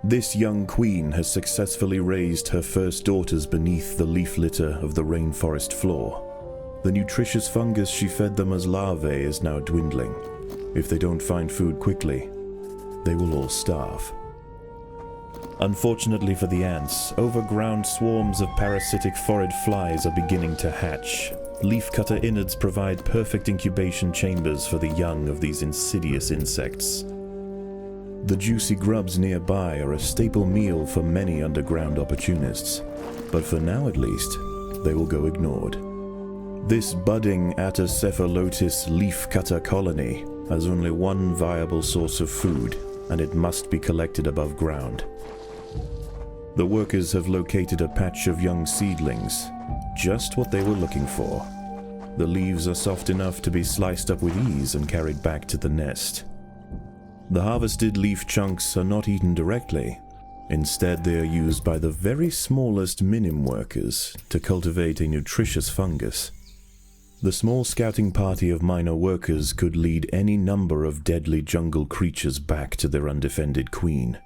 This young queen has successfully raised her first daughters beneath the leaf litter of the rainforest floor. The nutritious fungus she fed them as larvae is now dwindling. If they don't find food quickly, they will all starve. Unfortunately for the ants, overground swarms of parasitic phorid flies are beginning to hatch. Leafcutter innards provide perfect incubation chambers for the young of these insidious insects. The juicy grubs nearby are a staple meal for many underground opportunists, but for now at least, they will go ignored. This budding Atacephalotus leafcutter colony has only one viable source of food, and it must be collected above ground. The workers have located a patch of young seedlings, just what they were looking for. The leaves are soft enough to be sliced up with ease and carried back to the nest. The harvested leaf chunks are not eaten directly. Instead, they are used by the very smallest minim workers to cultivate a nutritious fungus. The small scouting party of minor workers could lead any number of deadly jungle creatures back to their undefended queen.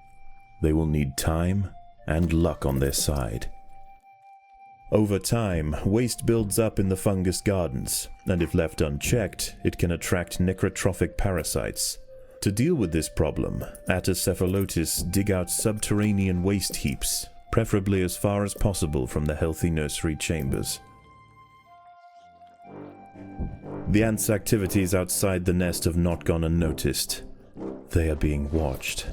They will need time and luck on their side. Over time, waste builds up in the fungus gardens, and if left unchecked, it can attract necrotrophic parasites. To deal with this problem, Atacephalotus dig out subterranean waste heaps, preferably as far as possible from the healthy nursery chambers. The ants' activities outside the nest have not gone unnoticed. They are being watched.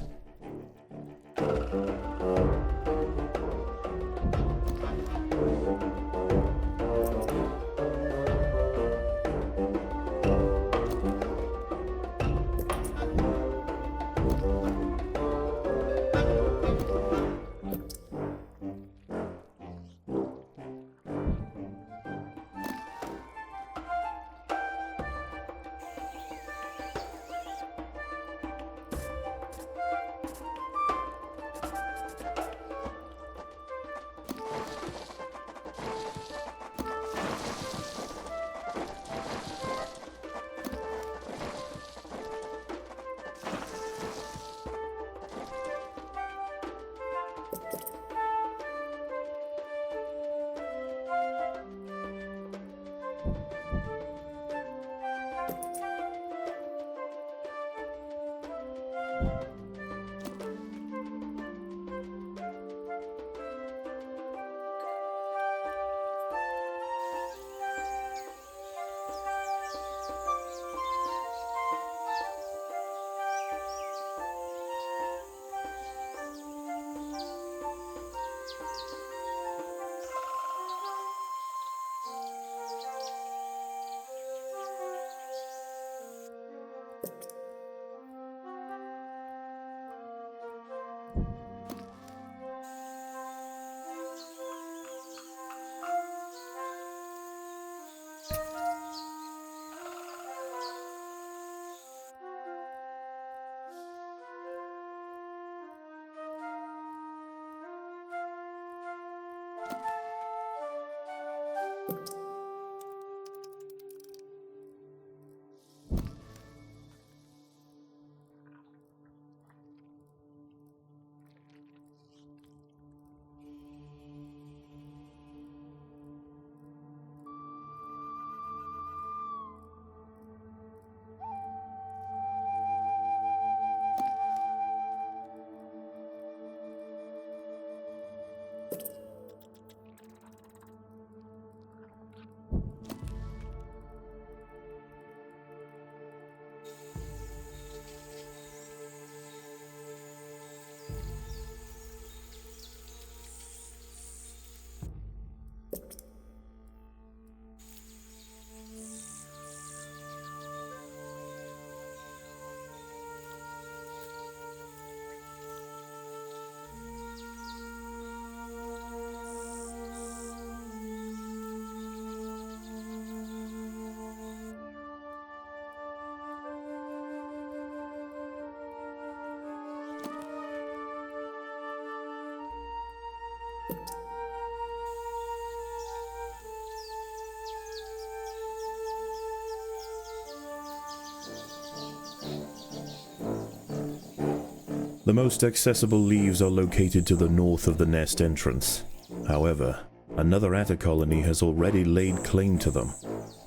The most accessible leaves are located to the north of the nest entrance. However, another atta colony has already laid claim to them.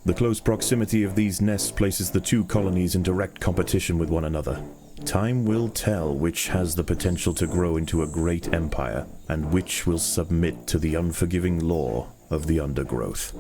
The close proximity of these nests places the two colonies in direct competition with one another. Time will tell which has the potential to grow into a great empire, and which will submit to the unforgiving law of the undergrowth.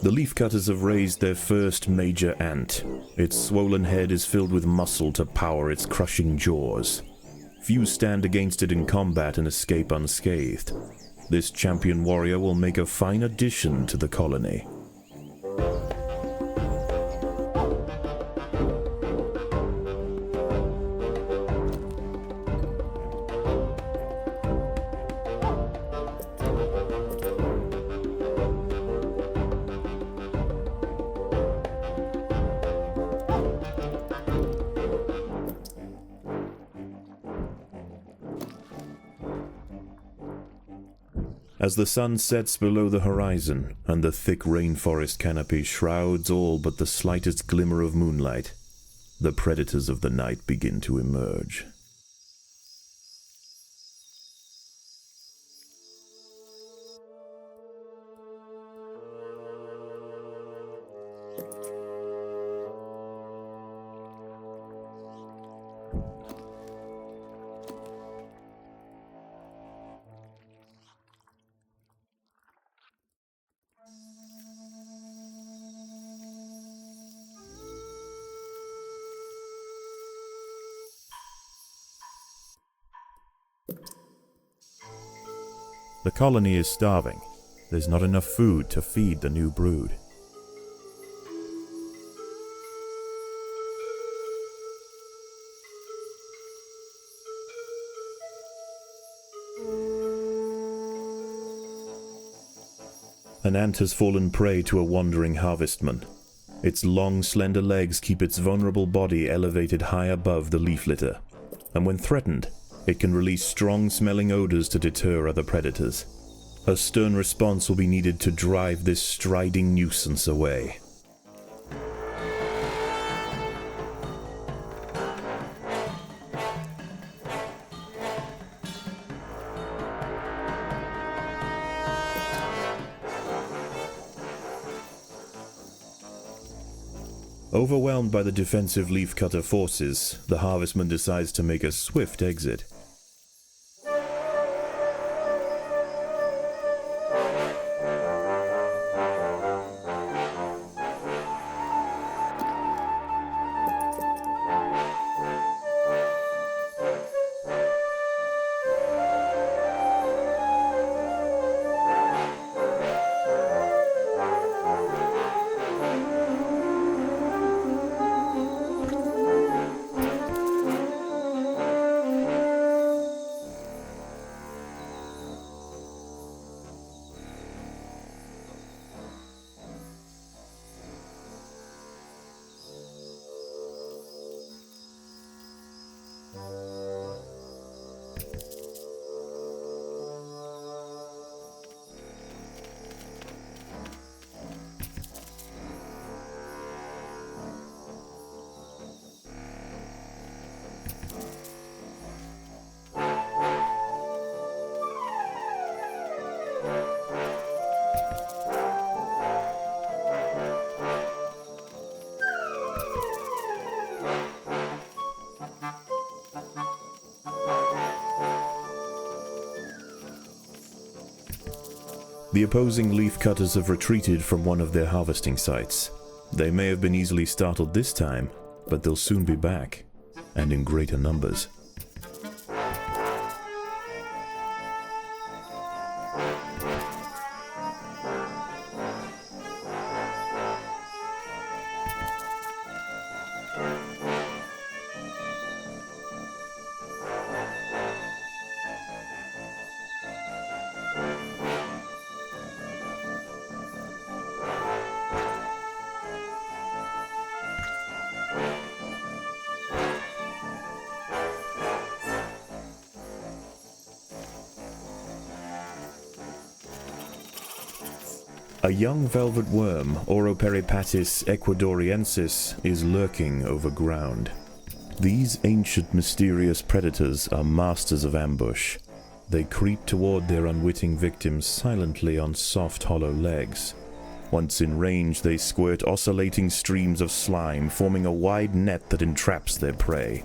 The leafcutters have raised their first major ant. Its swollen head is filled with muscle to power its crushing jaws. Few stand against it in combat and escape unscathed. This champion warrior will make a fine addition to the colony. As the sun sets below the horizon, and the thick rainforest canopy shrouds all but the slightest glimmer of moonlight, the predators of the night begin to emerge. The colony is starving. There's not enough food to feed the new brood. An ant has fallen prey to a wandering harvestman. Its long, slender legs keep its vulnerable body elevated high above the leaf litter, and when threatened, it can release strong-smelling odors to deter other predators. A stern response will be needed to drive this striding nuisance away. Overwhelmed by the defensive leafcutter forces, the harvestman decides to make a swift exit. The opposing leafcutters have retreated from one of their harvesting sites. They may have been easily startled this time, but they'll soon be back, and in greater numbers. A young velvet worm, Oroperipatis ecuadoriensis, is lurking overground. These ancient mysterious predators are masters of ambush. They creep toward their unwitting victims silently on soft, hollow legs. Once in range, they squirt oscillating streams of slime, forming a wide net that entraps their prey.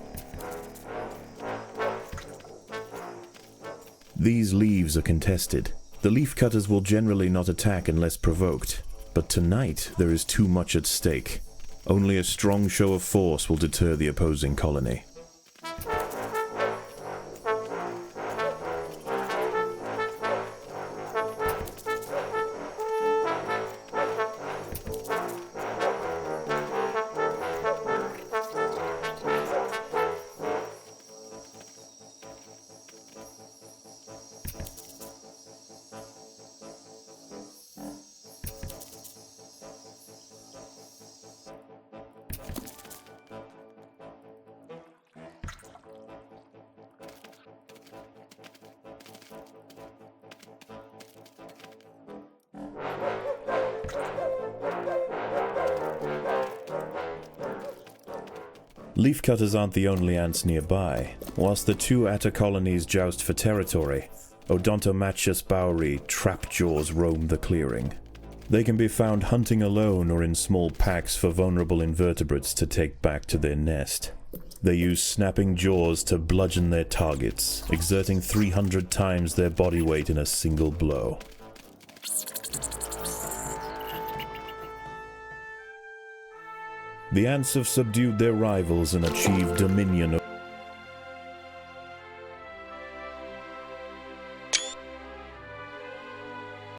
These leaves are contested. The leafcutters will generally not attack unless provoked, but tonight there is too much at stake. Only a strong show of force will deter the opposing colony. Leafcutters aren't the only ants nearby. Whilst the two atta colonies joust for territory, Odontomachus bauri trapjaws roam the clearing. They can be found hunting alone or in small packs for vulnerable invertebrates to take back to their nest. They use snapping jaws to bludgeon their targets, exerting 300 times their body weight in a single blow. The ants have subdued their rivals and achieved dominion